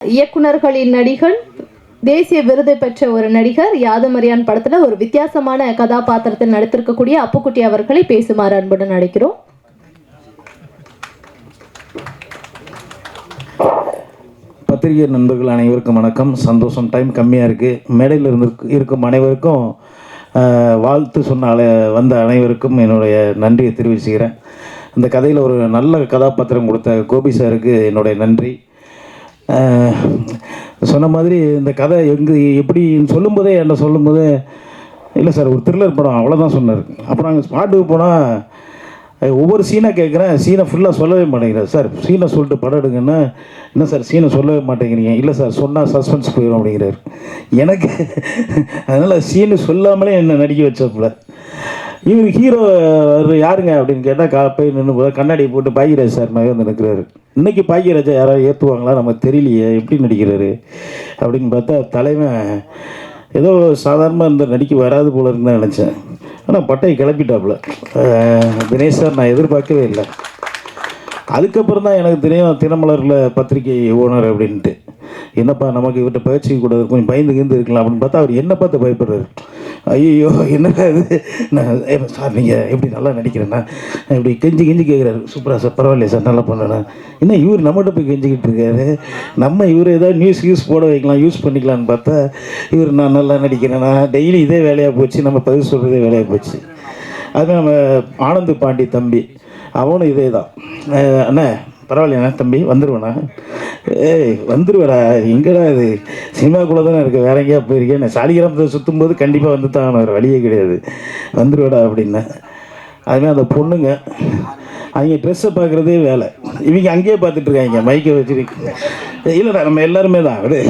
இயக்குனர்களின் நடிகர், தேசிய விருதை பெற்ற ஒரு நடிகர், யாதமரியான் படத்துல ஒரு வித்தியாசமான கதாபாத்திரத்தில் நடித்திருக்கக்கூடிய அப்புக்குட்டி அவர்களை பேசுமாறு அன்புடன் அழைக்கிறோம். பத்திரிகை நண்பர்கள் அனைவருக்கும் வணக்கம். சந்தோஷம். டைம் கம்மியாக இருக்குது. மேடையில் இருக்கும் அனைவருக்கும் வாழ்த்து சொன்ன வந்த அனைவருக்கும் என்னுடைய நன்றியை தெரிவிச்சுக்கிறேன். இந்த கதையில் ஒரு நல்ல கதாபாத்திரம் கொடுத்த கோபி சாருக்கு என்னுடைய நன்றி. சொன்ன மாதிரி இந்த கதை எப்படி சொல்லும்போதே என்ன சொல்லும்போதே இல்லை சார் ஒரு த்ரில்லர் படம் அவ்வளோதான் சொன்னார். அப்புறம் அங்கே ஸ்பாட்டுக்கு போனால் ஒவ்வொரு சீனாக கேட்குறேன், சீனை ஃபுல்லாக சொல்லவே மாட்டேங்கிறார். சார் சீனை சொல்லிட்டு படம் எடுங்கன்னா என்ன சார் சீனை சொல்லவே மாட்டேங்கிறீங்க? இல்லை சார் சொன்னால் சஸ்பென்ஸ் போயிடும் அப்படிங்கிறார். எனக்கு அதனால் சீனு சொல்லாமலே என்னை நடிக்க வச்சப்பல. இவர் ஹீரோ யாருங்க அப்படின்னு கேட்டால் போய் நின்று போது கண்ணாடி போட்டு பாக்கியராஜ் சார் மாதிரி வந்து நிற்கிறாரு. இன்றைக்கி பாக்கியராஜா யாராவது ஏற்றுவாங்களா நமக்கு தெரியலையே, எப்படி நடிக்கிறாரு அப்படின்னு பார்த்தா தலைவன் ஏதோ சாதாரணமாக இருந்த நடிக்க வராது போல இருக்குன்னு நினச்சேன். ஆனால் பட்டையை கிளப்பிட்டாப்புல தினேஷ் சார். நான் எதிர்பார்க்கவே இல்லை. அதுக்கப்புறம் தான் எனக்கு தெரியும் தினமலரில் பத்திரிகை ஓனர் அப்படின்ட்டு. என்னப்பா நமக்கு இவர்கிட்ட பயிற்சி கூட கொஞ்சம் பயந்து இருக்கலாம் அப்படின்னு பார்த்தா அவர் என்ன பார்த்து பயப்படுறாரு. ஐயோ என்னடா இது, நான் சார் நீங்கள் எப்படி நல்லா நடிக்கிறேன்னா இப்படி கெஞ்சி கேட்குறாரு. சூப்பரா சார், பரவாயில்லையா சார், நல்லா பண்ணேண்ணா. என்ன இவர் நம்மகிட்ட போய் கெஞ்சிக்கிட்டு இருக்காரு. நம்ம இவர் ஏதாவது யூஸ் போட வைக்கலாம், யூஸ் பண்ணிக்கலான்னு பார்த்தா இவர் நான் நல்லா நடிக்கிறேன்னா டெய்லி இதே வேலையாக போச்சு, நம்ம பதில் சொல்கிறதே வேலையாக போச்சு. அது நம்ம ஆனந்த் பாண்டி தம்பி அவனும் இதே தான். அண்ணா பரவாயில்லையாண்ணா தம்பி வந்துடுவேண்ணா. வந்துடுவேடா, எங்கடா இது சினிமாக்குள்ளே தானே இருக்குது, வேற எங்கேயா போயிருக்கேன். நான் சாலிகிராமத்தை சுற்றும்போது கண்டிப்பாக வந்து தான் வேறு வழியே கிடையாது, வந்துடுவேடா அப்படின்னா. அதுமாதிரி அந்த பொண்ணுங்க அவங்க ட்ரெஸ்ஸை பார்க்குறதே வேலை. இவங்க அங்கேயே பார்த்துட்ருக்காங்க மைக்கை வச்சுருக்கு. இல்லைடா நம்ம எல்லாருமே தான் விடு,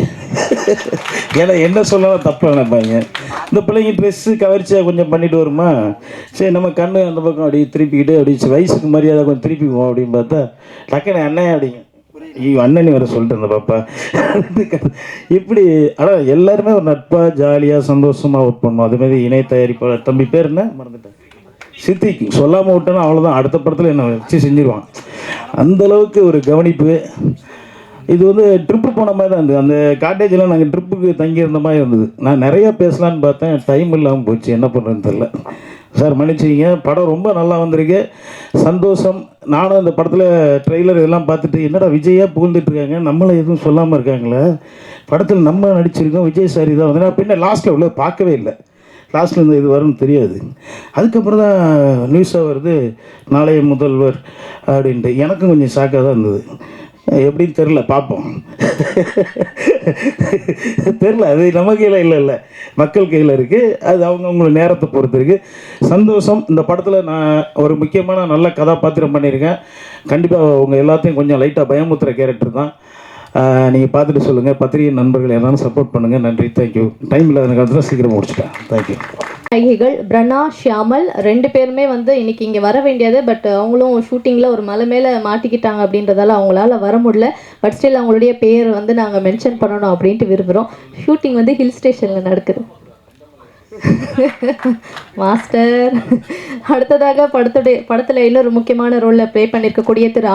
ஏன்னா என்ன சொல்லலாம் தப்பாக நினைப்பாங்க. இந்த பிள்ளைங்க ட்ரெஸ்ஸு கவர்ச்சியாக கொஞ்சம் பண்ணிட்டு வருமா, சரி நம்ம கண்ணு அந்த பக்கம் அப்படி திருப்பிக்கிட்டு அப்படி வயசுக்கு மரியாதை கொஞ்சம் திருப்பிக்குவோம் அப்படின்னு பார்த்தா டக்குன்னு அண்ணன் அப்படிங்க. அண்ணனி வர சொல்லிட்டு இருந்த பாப்பா இப்படி. ஆனால் எல்லாருமே ஒரு நட்பாக ஜாலியாக சந்தோஷமாக ஒர்க் பண்ணுவோம். அதுமாதிரி இணை தயாரிப்பாளர் தம்பி பேர் என்ன மறந்துட்டேன், சித்திக்கு சொல்லாமல் விட்டோன்னா அவ்வளோதான், அடுத்த படத்தில் என்னை வச்சு செஞ்சிருவான். அந்தளவுக்கு ஒரு கவனிப்பு. இது வந்து ட்ரிப்பு போன மாதிரி தான் இருந்தது. அந்த காட்டேஜில் நாங்கள் ட்ரிப்புக்கு தங்கியிருந்த மாதிரி இருந்தது. நான் நிறையா பேசலான்னு பார்த்தேன், டைம் இல்லாமல் போச்சு, என்ன பண்ணுறதுன்னு தெரில. சார் மன்னிச்சிங்க. படம் ரொம்ப நல்லா வந்திருக்கு, சந்தோஷம். நானும் அந்த படத்தில் ட்ரெய்லர் இதெல்லாம் பார்த்துட்டு என்னடா விஜயாக புகழ்ந்துட்டுருக்காங்க, நம்மளை எதுவும் சொல்லாமல் இருக்காங்களே, படத்தில் நம்ம நடிச்சிருக்கோம், விஜய் சார் இதான் வந்து. நான் பின்ன லாஸ்ட்டில் உள்ள பார்க்கவே இல்லை, லாஸ்ட்டில் இந்த இது வரும்னு தெரியாது. அதுக்கப்புறம் தான் நியூஸாக வருது நாளைய முதல்வர் அப்படின்ட்டு. எனக்கும் கொஞ்சம் ஷாக்காக தான் இருந்தது. எப்படின்னு தெரில, பார்ப்போம். தெரில, அது நம்ம கையில் இல்லை, மக்கள் கையில் இருக்குது. அது அவங்கவுங்களோட நேரத்தை பொறுத்து இருக்குது. சந்தோஷம். இந்த படத்தில் நான் ஒரு முக்கியமான நல்ல கதாபாத்திரம் பண்ணியிருக்கேன். கண்டிப்பாக உங்கள் எல்லாத்தையும் கொஞ்சம் லைட்டாக பயமுத்துற கேரக்டர் தான். நீங்கள் பார்த்துட்டு சொல்லுங்கள். பத்திரிகை நண்பர்கள் எல்லாரும் சப்போர்ட் பண்ணுங்கள். நன்றி, தேங்க்யூ. டைம் இல்லாத காலத்தில் சீக்கிரம் முடிச்சிட்டேன். தேங்க்யூ. நாயகிகள் பிரணா, ஷியாமல் ரெண்டு பேருமே வந்து இன்னைக்கு இங்கே வர வேண்டியது. பட் அவங்களும் ஷூட்டிங்கில் ஒரு மலை மேலே மாட்டிக்கிட்டாங்க அப்படின்றதால அவங்களால வர முடியல. பட் ஸ்டில் அவங்களுடைய பேர் வந்து நாங்கள் மென்ஷன் பண்ணணும் அப்படின்ட்டு விரும்புகிறோம். ஷூட்டிங் வந்து ஹில் ஸ்டேஷனில் நடக்குது. மாஸ்டர். அடுத்ததாக படத்தில் இன்னொரு முக்கியமான ரோலில் ப்ளே பண்ணியிருக்கக்கூடிய திரு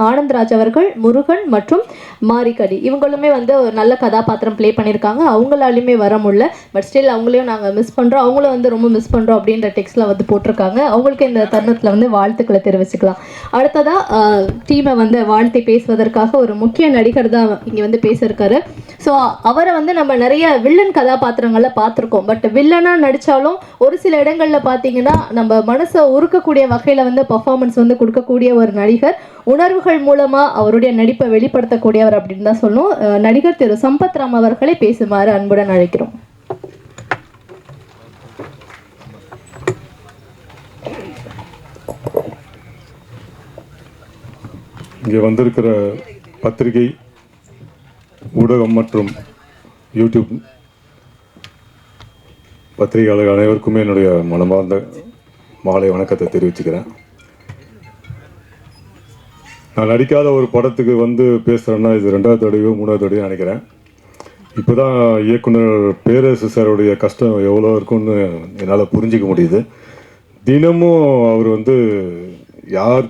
ஆனந்த்ராஜ் அவர்கள், முருகன் மற்றும் மாரிக்கடி இவங்களுமே வந்து ஒரு நல்ல கதாபாத்திரம் ப்ளே பண்ணியிருக்காங்க. அவங்களாலையுமே வர முடியல. பட் ஸ்டில் அவங்களையும் நாங்கள் மிஸ் பண்ணுறோம், அவங்களும் வந்து ரொம்ப மிஸ் பண்ணுறோம் அப்படின்ற டெக்ஸ்ட்டில் வந்து போட்டிருக்காங்க. அவங்களுக்கு இந்த தருணத்தில் வந்து வாழ்த்துக்களை தெரிவிச்சுக்கலாம். அடுத்ததாக டீமை வந்து வாழ்த்தி பேசுவதற்காக ஒரு முக்கிய நடிகர் தான் இங்கே வந்து பேசியிருக்காரு. ஸோ அவரை வந்து நம்ம நிறைய வில்லன் கதாபாத்திரங்களில் பார்த்துருக்கோம். பட் வில்லனாக நடித்தாலும் ஒரு சில இடங்களில் பார்த்தீங்கன்னா நம்ம மனசை உருக்கக்கூடிய வகையில் வந்து பர்ஃபார்மன்ஸ் வந்து கொடுக்கக்கூடிய ஒரு நடிகர். உணர்வுகள் மூலமாக அவருடைய நடிப்பை வெளிப்படுத்தக்கூடியவர் அப்படின்னு தான் சொல்லணும். நடிகர் திரு சம்பத் ராம் அவர்களை பேசுமாறு அன்புடன் அழைக்கிறோம். இங்கே வந்திருக்கிற பத்திரிகை ஊடகம் மற்றும் யூடியூப் பத்திரிகையாளர்கள் அனைவருக்குமே என்னுடைய மனமார்ந்த மாலை வணக்கத்தை தெரிவிச்சுக்கிறேன். நான் நடிக்காத ஒரு படத்துக்கு வந்து பேசுகிறேன்னா இது 2வது தடவையோ 3வது தடவையோ நினைக்கிறேன். இப்போ தான் இயக்குனர் பேரரசு சாருடைய கஷ்டம் எவ்வளோ இருக்குன்னு என்னால் புரிஞ்சிக்க முடியுது. தினமும் அவர் வந்து யார்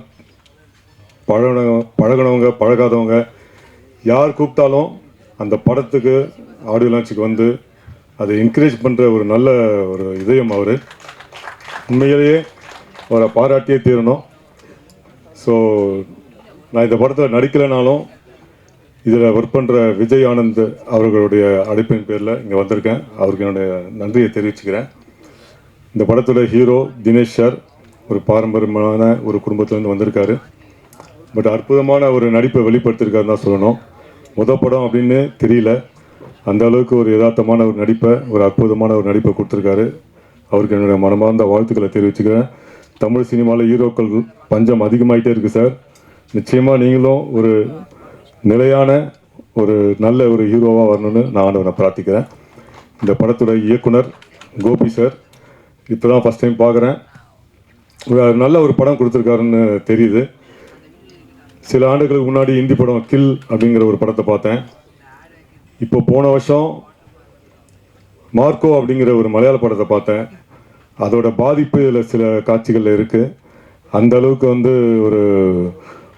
பழகினவங்க பழகாதவங்க யார் கூப்பிட்டாலும் அந்த படத்துக்கு ஆடியோ லான்ச்சுக்கு வந்து அதை என்கரேஜ் பண்ணுற ஒரு நல்ல ஒரு இதயம் அவர். உண்மையிலேயே அவரை பாராட்டியே தீரணும். ஸோ நான் இந்த படத்தில் நடிக்கலைனாலும் இதில் ஒர்க் பண்ணுற விஜய் ஆனந்த் அவர்களுடைய அழைப்பின் பேரில் இங்கே வந்திருக்கேன். அவருக்கு என்னுடைய நன்றியை தெரிவிச்சுக்கிறேன். இந்த படத்தோட ஹீரோ தினேஷ் சார் ஒரு பாரம்பரியமான ஒரு குடும்பத்துலேருந்து வந்திருக்காரு. பட் அற்புதமான ஒரு நடிப்பை வெளிப்படுத்தியிருக்காருன்னு தான் சொல்லணும். படம் அப்படின்னு தெரியல, அந்த அளவுக்கு ஒரு யதார்த்தமான ஒரு நடிப்பை, ஒரு அற்புதமான ஒரு நடிப்பை கொடுத்துருக்காரு. அவருக்கு என்னுடைய மனமார்ந்த வாழ்த்துக்களை தெரிவிச்சுக்கிறேன். தமிழ் சினிமாவில் ஹீரோக்கள் பஞ்சம் அதிகமாகிட்டே இருக்குது சார். நிச்சயமாக நீங்களும் ஒரு நிலையான ஒரு நல்ல ஒரு ஹீரோவாக வரணும்னு நான் ஆண்டவனை பிரார்த்திக்கிறேன். இந்த படத்தோட இயக்குனர் கோபி சார் இப்போ தான் ஃபஸ்ட் டைம் பார்க்குறேன். நல்ல ஒரு படம் கொடுத்துருக்காருன்னு தெரியுது. சில ஆண்டுகளுக்கு முன்னாடி ஹிந்தி படம் கில் அப்படிங்கிற ஒரு படத்தை பார்த்தேன். இப்போ போன வருஷம் மார்க்கோ அப்படிங்கிற ஒரு மலையாள படத்தை பார்த்தேன். அதோட பாதிப்பு இதில் சில காட்சிகளில் இருக்குது. அந்த அளவுக்கு வந்து ஒரு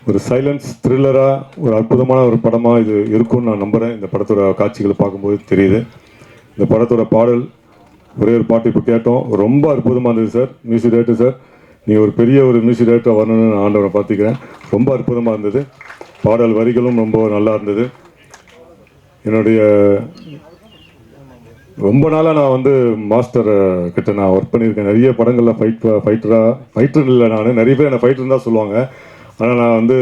ஒரு சைலன்ஸ் த்ரில்லராக ஒரு அற்புதமான ஒரு படமாக இது இருக்கும்னு நான் நம்புகிறேன். இந்த படத்தோட காட்சிகளை பார்க்கும்போது தெரியுது. இந்த படத்தோட பாடல் ஒரே ஒரு பாட்டு இப்போ கேட்டோம், ரொம்ப அற்புதமாக இருந்தது சார். மியூசிக் டைரக்டர் சார், நீங்கள் ஒரு பெரிய ஒரு மியூசிக் டைரக்டர் வரணும்னு நான் ஆண்டவரை பார்த்துக்கிறேன். ரொம்ப அற்புதமாக இருந்தது. பாடல் வரிகளும் ரொம்ப நல்லா இருந்தது. என்னுடைய ரொம்ப நாளாக நான் வந்து மாஸ்டர் கிட்ட நான் ஒர்க் பண்ணியிருக்கேன். நிறைய படங்களில் ஃபைட்டர் இல்லை, நான் நிறைய பேர் என்னை ஃபைட்டர் தான் சொல்லுவாங்க. ஆனால் நான் வந்து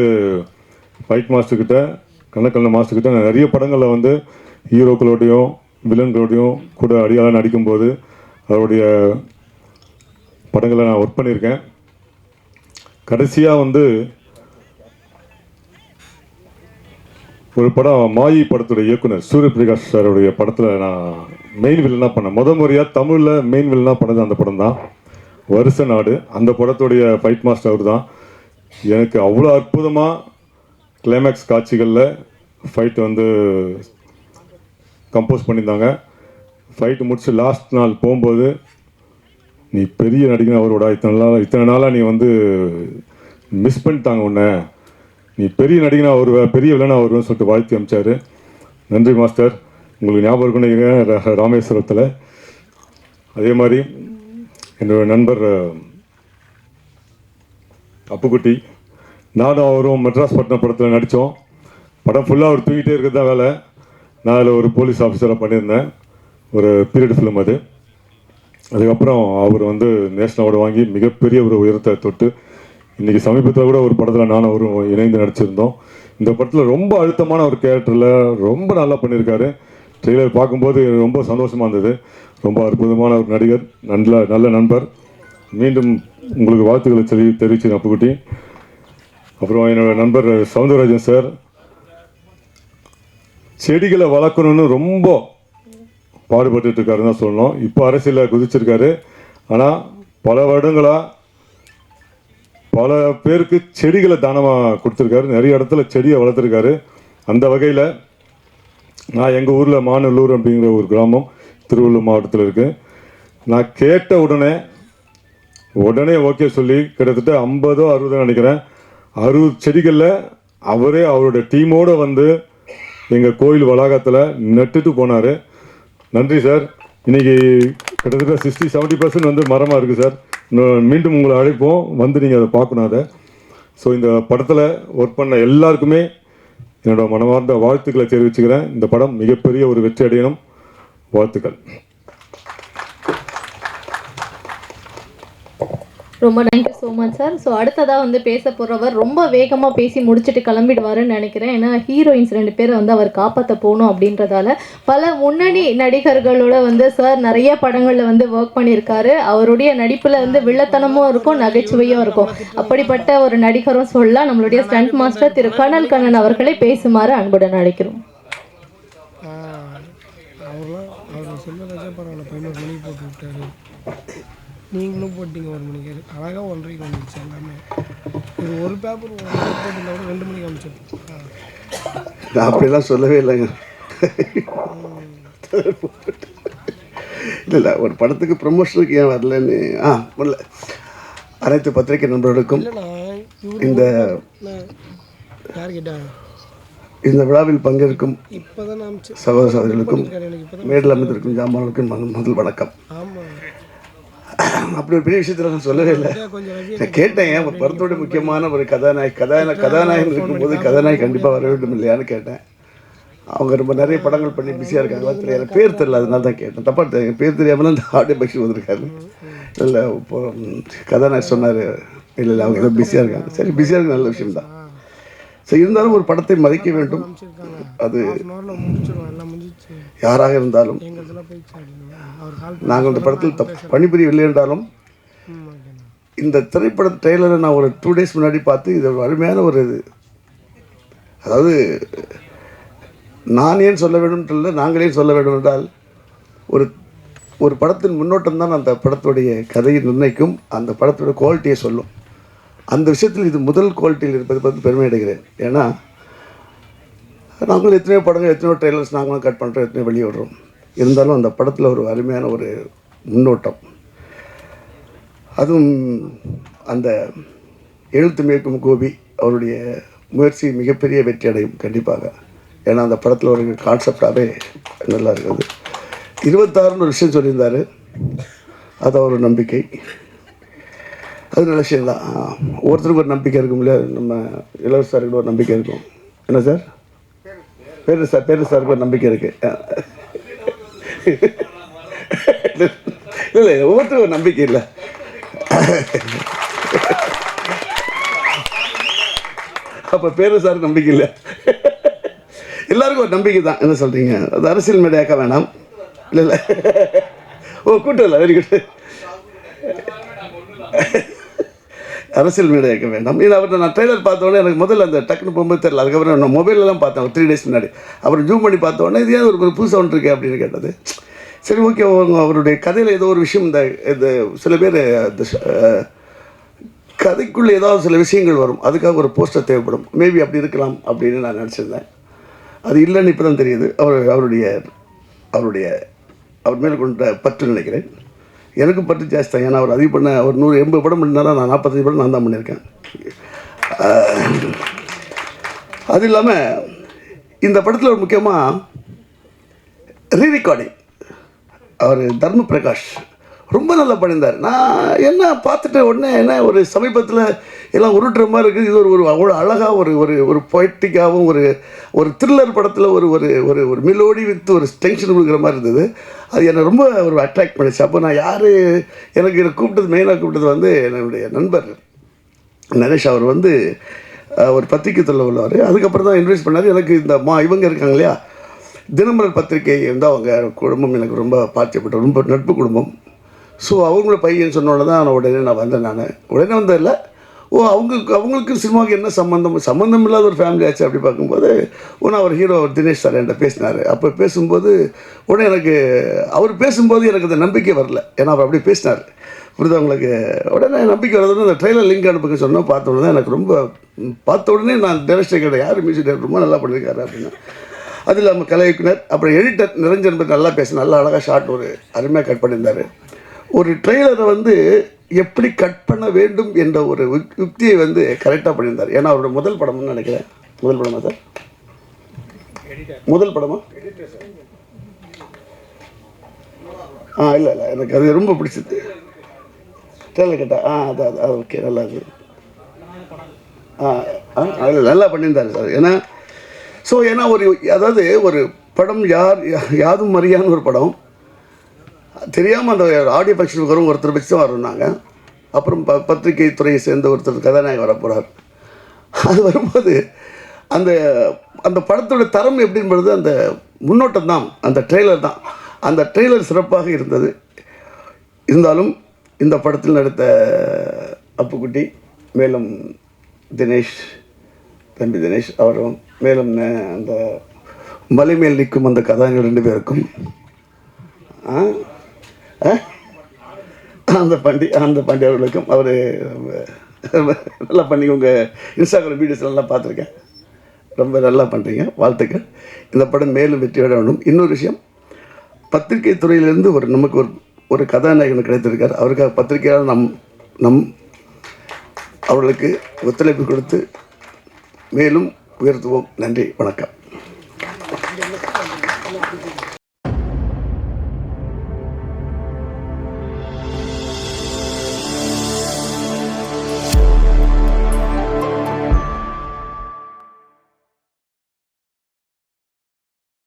ஃபைட் மாஸ்டர்கிட்ட, கண்ணக்கண்ண மாஸ்டர்கிட்ட நான் நிறைய படங்களில் வந்து ஹீரோக்களோடையும் வில்லன்களோடையும் கூட அடியாளாக நடிக்கும்போது அவருடைய படங்களை நான் ஒர்க் பண்ணியிருக்கேன். கடைசியாக வந்து ஒரு படம் மாயி படத்துடைய இயக்குனர் சூரியபிரகாஷ் சாருடைய படத்தில் நான் மெயின் வில்லனாக பண்ணேன். முறையாக தமிழில் மெயின் வில்லனாக பண்ணது அந்த படம் தான், வருஷ நாடு. அந்த படத்துடைய ஃபைட் மாஸ்டர் அவர் தான். எனக்கு அவ்வளோ அற்புதமாக கிளைமேக்ஸ் காட்சிகளில் ஃபைட் வந்து கம்போஸ் பண்ணியிருந்தாங்க. ஃபைட்டு முடிச்சு லாஸ்ட் நாள் போகும்போது, நீ பெரிய நடிகன் அவரோட இத்தனை நாளாக நீ வந்து மிஸ் பண்ணிட்டாங்க உன்னை, நீ பெரிய நடிகனா வருவ, பெரிய வில்லனா வருவேன்னு சொல்லிட்டு வாழ்த்தி அமிச்சார். நன்றி மாஸ்டர். உங்களுக்கு ஞாபகம் இருக்குன்னு ராமேஸ்வரத்தில். அதே மாதிரி என்னோட நண்பர் அப்புக்குட்டி, நானும் அவரும் மெட்ராஸ் பட்டினம் படத்தில் நடித்தோம். படம் ஃபுல்லாக அவர் தூங்கிட்டே இருக்கிறது தான் வேலை. நான் அதில் ஒரு போலீஸ் ஆஃபீஸராக பண்ணியிருந்தேன். ஒரு பீரியட் ஃபிலிம் அது. அதுக்கப்புறம் அவர் வந்து நேஷனல் அவார்டு வாங்கி மிகப்பெரிய ஒரு உயரத்தை தொட்டு இன்றைக்கி சமீபத்தில் கூட ஒரு படத்தில் நானும் அவரும் இணைந்து நடிச்சிருந்தோம். இந்த படத்தில் ரொம்ப அழுத்தமான ஒரு கேரக்டரில் ரொம்ப நல்லா பண்ணியிருக்காரு. ட்ரெய்லர் பார்க்கும்போது ரொம்ப சந்தோஷமாக இருந்தது. ரொம்ப அற்புதமான ஒரு நடிகர், நல்ல நண்பர். மீண்டும் உங்களுக்கு வாழ்த்துக்களை தெரிவிச்சு அப்புக்குட்டி. அப்புறம் என்னோட நண்பர் சவுந்தரராஜன் சார், செடிகளை வளர்க்கணும்னு ரொம்ப பாடுபட்டு இருக்காருன்னு தான் சொல்லணும். இப்போ அரசியலில் குதிச்சிருக்காரு. ஆனால் பல வருடங்களாக பல பேருக்கு செடிகளை தானமாக கொடுத்துருக்காரு. நிறைய இடத்துல செடியை வளர்த்துருக்காரு. அந்த வகையில் நான் எங்கள் ஊரில் மாநல்லூர் அப்படிங்கிற ஒரு கிராமம் திருவள்ளூர் மாவட்டத்தில் இருக்குது. நான் கேட்ட உடனே ஓகே சொல்லி கிட்டத்தட்ட 50 60 நினைக்கிறேன் 60 செடிகளில் அவரே அவரோட டீமோடு வந்து எங்கள் கோயில் வளாகத்தில் நட்டுட்டு போனார். நன்றி சார். இன்றைக்கி கிட்டத்தட்ட 60-70% வந்து மரமாக இருக்குது சார். மீண்டும் உங்களை அழைப்போம், வந்து நீங்கள் அதை பார்க்கணும் அதை. ஸோ இந்த படத்தில் ஒர்க் பண்ண எல்லாருக்குமே என்னோட மனமார்ந்த வாழ்த்துக்களை தெரிவிச்சுக்கிறேன். இந்த படம் மிகப்பெரிய ஒரு வெற்றி அடையணும். வாழ்த்துக்கள். ரொம்ப நன்றி ஸோ மச் சார். ஸோ அடுத்ததாக வந்து பேச போகிறவர் ரொம்ப வேகமாக பேசி முடிச்சுட்டு கிளம்பிடுவாருன்னு நினைக்கிறேன். ஏன்னா ஹீரோயின்ஸ் 2 பேரை வந்து அவர் காப்பாற்ற போகணும் அப்படின்றதால பல முன்னணி நடிகர்களோட வந்து சார் நிறைய படங்களில் வந்து ஒர்க் பண்ணியிருக்காரு. அவருடைய நடிப்பில் வந்து வில்லத்தனமும் இருக்கும், நகைச்சுவையும் இருக்கும். அப்படிப்பட்ட ஒரு நடிகரும் சொல்லலாம். நம்மளுடைய ஸ்டண்ட் மாஸ்டர் திரு கனல் கண்ணன் அவர்களை பேசுமாறு அன்புடன் அழைக்கிறோம். அவர் சொல்லுறதே பரவாயில்ல, 11 மணிக்கு போட்டு விட்டாரு, நீங்களும் போட்டிங்க 1 மணிக்கு. அழகாக 1:30க்கு வந்துடுச்சு எல்லாமே. ஒரு பேப்பர் 1 மணிக்கு போட்டிருந்தா கூட 2 மணிக்கு அனுப்பிச்சிருக்கோம். நான் அப்படிலாம் சொல்லவே இல்லைங்க. இல்லை ஒரு படத்துக்கு ப்ரொமோஷனுக்கு ஏன் வரலன்னு வரல. அனைத்து பத்திரிகை நண்பர்களுக்கும் இந்த யார் கேட்டா இந்த விழாவில் பங்கேற்கும் இப்போ தான் அமைச்சு சகோதர சகோதரிகளுக்கும் எனக்கு இப்போ தான் மேடையில் அமைந்திருக்கும் ஜாமான்களுக்கும் முதல் வணக்கம். ஆமாம் அப்படி ஒரு பெரிய விஷயத்தில் நான் சொல்லவே இல்லை. கொஞ்சம் ரவி நான் கேட்டேன், ஏன் படத்தோட முக்கியமான ஒரு கதாநாயகன் இருக்கும்போது கதாநாயகி கண்டிப்பாக வர வேண்டும் இல்லையான்னு கேட்டேன். அவங்க ரொம்ப நிறைய படங்கள் பண்ணி பிஸியாக இருக்காங்களா தெரியாது, பேர் தெரியல, அதனால தான் கேட்டேன். தப்பாக தெரியும், பேர் தெரியாமல் தான் இந்த ஆடியோ பக்ஷி வந்திருக்காரு. இல்லை இப்போ கதாநாயகர் சொன்னார், இல்லை இல்லை அவங்க ஏதோ பிஸியாக இருக்காங்க. சரி, பிஸியாக இருக்க நல்ல விஷயம்தான். சரி, இருந்தாலும் ஒரு படத்தை மதிக்க வேண்டும். அது முடிச்சிடுவோம், எல்லாம் முடிஞ்சிச்சு. யாராக இருந்தாலும் எங்கள் இதெல்லாம் போயிடுச்சு அப்படின்னு அவர் கால் நாங்கள் இந்த படத்தில் பணிபுரியவில்லை என்றாலும் ஓகேண்ணா. இந்த திரைப்பட ட்ரெய்லரை நான் ஒரு 2 days முன்னாடி பார்த்து இது ஒரு அருமையான ஒரு இது, அதாவது நான் ஏன் சொல்ல வேண்டும் இல்லை, நாங்களே சொல்ல வேண்டும் என்றால் ஒரு ஒரு படத்தின் முன்னோட்டம் தான் அந்த படத்துடைய கதையை நிர்ணயிக்கும், அந்த படத்தோட குவாலிட்டியை சொல்லும். அந்த விஷயத்தில் இது முதல் குவாலிட்டியில் இருப்பது பார்த்து பெருமை அடைகிறேன். ஏன்னா நாங்களும் எத்தனையோ படங்கள், எத்தனையோ ட்ரெய்லர்ஸ் நாங்களும் கட் பண்ணுறோம், எத்தனையோ வெளியே விடுறோம். இருந்தாலும் அந்த படத்தில் ஒரு அருமையான ஒரு முன்னோட்டம், அதுவும் அந்த எழுத்து மேற்கும் கோபி அவருடைய முயற்சி மிகப்பெரிய வெற்றி அடையும் கண்டிப்பாக. ஏன்னா அந்த படத்தில் ஒரு கான்செப்டாகவே நல்லா இருக்குது. 26 ஒரு விஷயம் சொல்லியிருந்தார், அது ஒரு நம்பிக்கை, அது நல்ல விஷயம்தான். ஒவ்வொருத்தருக்கும் ஒரு நம்பிக்கை இருக்கும் இல்லையா, நம்ம இளவரசர் சாருக்கு ஒரு நம்பிக்கை இருக்கும். என்ன சார் பேர் சாருக்கு ஒரு நம்பிக்கை இருக்குது. இல்லை ஒவ்வொருத்தருக்கும் ஒரு நம்பிக்கை இல்லை. அப்போ பேர் சார் நம்பிக்கை இல்லை, எல்லாருக்கும் ஒரு நம்பிக்கை தான். என்ன சொல்கிறீங்க, அது அரசியல் மேடையாக்க வேணாம். இல்லை இல்லை, ஓ கூட்டம் இல்லை, வெரி குட். அரசியல் மேடையாக்க வேண்டாம். இது அவர்கிட்ட நான் ட்ரெய்லர் பார்த்தோன்னே எனக்கு முதல்ல அந்த டக்குன்னு போகும்போது தெரியல. அதுக்கப்புறம் நான் மொபைலெலாம் பார்த்தேன் 3 days முன்னாடி. அப்புறம் ஜூம் பண்ணி பார்த்தோன்னே இது ஏன் ஒரு புதுசாக ஒன்று இருக்கே அப்படின்னு கேட்டது. சரி ஓகே, அவருடைய கதையில் ஏதோ ஒரு விஷயம், இந்த சில பேர் இந்த கதைக்குள்ளே ஏதாவது சில விஷயங்கள் வரும், அதுக்காக ஒரு போஸ்டர் தேவைப்படும், மேபி அப்படி இருக்கலாம் அப்படின்னு நான் நினச்சிருந்தேன். அது இல்லைன்னு இப்போ தான் தெரியுது. அவர் மேலே கொண்ட பற்று நினைக்கிறேன். எனக்கும் பற்று ஜாஸ்தி தான். ஏன்னா அவர் அதிகம் பண்ண ஒரு 180 படம் பண்ணினாலும் நான் 45 படம் நான் தான் பண்ணியிருக்கேன். அது இல்லாமல் இந்த படத்தில் ஒரு முக்கியமாக ரீரெக்கார்டிங் அவர் தர்ம பிரகாஷ் ரொம்ப நல்லா பண்ணியிருந்தார். நான் என்ன பார்த்துட்டு உடனே என்ன ஒரு சமீபத்தில் எல்லாம் உருட்டுற மாதிரி இருக்குது, இது ஒரு அவ்வளோ அழகாக ஒரு பொய்ட்டிக்காகவும் ஒரு த்ரில்லர் படத்தில் ஒரு மிலோடி வித் ஒரு டென்ஷன் கொடுக்குற மாதிரி இருந்தது. அது என்னை ரொம்ப ஒரு அட்ராக்ட் பண்ணிச்சு. அப்போ நான் எனக்கு மெயினாக கூப்பிட்டது வந்து என்னுடைய நண்பர் நரேஷ். அவர் வந்து ஒரு பத்திரிக்கை தொழில் உள்ளவர். அதுக்கப்புறம் தான் இன்வெஸ்ட் பண்ணார். எனக்கு இந்த இவங்க இருக்காங்க இல்லையா, தினமலர் பத்திரிகை வந்து அவங்க குடும்பம் எனக்கு ரொம்ப பாத்தியப்பட்ட ரொம்ப நட்பு குடும்பம். ஸோ அவங்களோட பையன் சொன்னோடனே தான் உடனே நான் வந்தேன். உடனே வந்ததில்லை, அவங்களுக்கு சினிமாவுக்கு என்ன சம்மந்தம் இல்லாத ஒரு ஃபேமிலி ஆச்சு. அப்படி பார்க்கும்போது அவர் ஹீரோ தினேஷ் சார் என்கிட்ட பேசினார். அப்போ பேசும்போது உடனே அவர் பேசும்போது எனக்கு அந்த நம்பிக்கை வரல. ஏன்னா அவர் அப்படி பேசினார், புரியுது அவங்களுக்கு. உடனே நம்பிக்கை வரதுன்னு அந்த ட்ரெய்லர் லிங்க் அனுப்புங்க சொன்னோம். பார்த்த உடனே எனக்கு பார்த்த உடனே நான் டேரக்டர் கேட்டேன், யார் மியூசிக் டைரக்டர் ரொம்ப நல்லா பண்ணியிருக்காரு அப்படின்னு. அது இல்லாமல் கலை இயக்குனர் அப்புறம் எடிட்டர் நிரஞ்சன் பற்றி நல்லா பேச, நல்லா அழகாக ஷார்ட் ஒரு அருமையாக கட் பண்ணியிருந்தார். ஒரு ட்ரெய்லரை வந்து எப்படி கட் பண்ண வேண்டும் என்ற ஒரு யுக்தியை வந்து கரெக்டாக பண்ணியிருந்தார். ஏன்னா அவரோட முதல் படம்னு நினைக்கிறேன். முதல் படமா சார்? முதல் படமா? இல்லை எனக்கு அது ரொம்ப பிடிச்சது. ட்ரெய்லர் கேட்டா அது ஓகே, நல்லா இருக்கு. அதில் நல்லா பண்ணியிருந்தார் சார். ஏன்னா அதாவது ஒரு படம் யாதும் அறியான்னு ஒரு படம் தெரியாமல் அந்த ஆடியோ ஃபங்க்ஷனுக்கு வரும் ஒருத்தர் வச்சு தான் வரணுன்னாங்க. அப்புறம் பத்திரிகை துறையை சேர்ந்த ஒருத்தர் கதாநாயகன் வர போகிறார். அது வரும்போது அந்த படத்தோட தரம் எப்படின்றது அந்த முன்னோட்டம் தான், அந்த ட்ரெய்லர் தான். அந்த ட்ரெய்லர் சிறப்பாக இருந்தது. இருந்தாலும் இந்த படத்தில் நடித்த அப்புக்குட்டி, மேலும் தம்பி தினேஷ் அவரும், மேலும் அந்த மலை மேல் நிற்கும் அந்த கதாநாயகர் 2 பேருக்கும், அந்த பாண்டி அவர்களுக்கும், அவர் நல்லா பண்ணி உங்கள் இன்ஸ்டாகிராம் வீடியோஸ் நல்லா பார்த்துருக்கேன், ரொம்ப நல்லா பண்ணுறீங்க, வாழ்த்துக்கள். இந்த படம் மேலும் வெற்றி அடைய வேண்டும். இன்னொரு விஷயம், பத்திரிகை துறையிலேருந்து நமக்கு ஒரு கதாநாயகன் கிடைத்திருக்கார். அவருக்காக பத்திரிகையாளர் அவர்களுக்கு ஒத்துழைப்பு கொடுத்து மேலும் உயர்த்துவோம். நன்றி, வணக்கம்.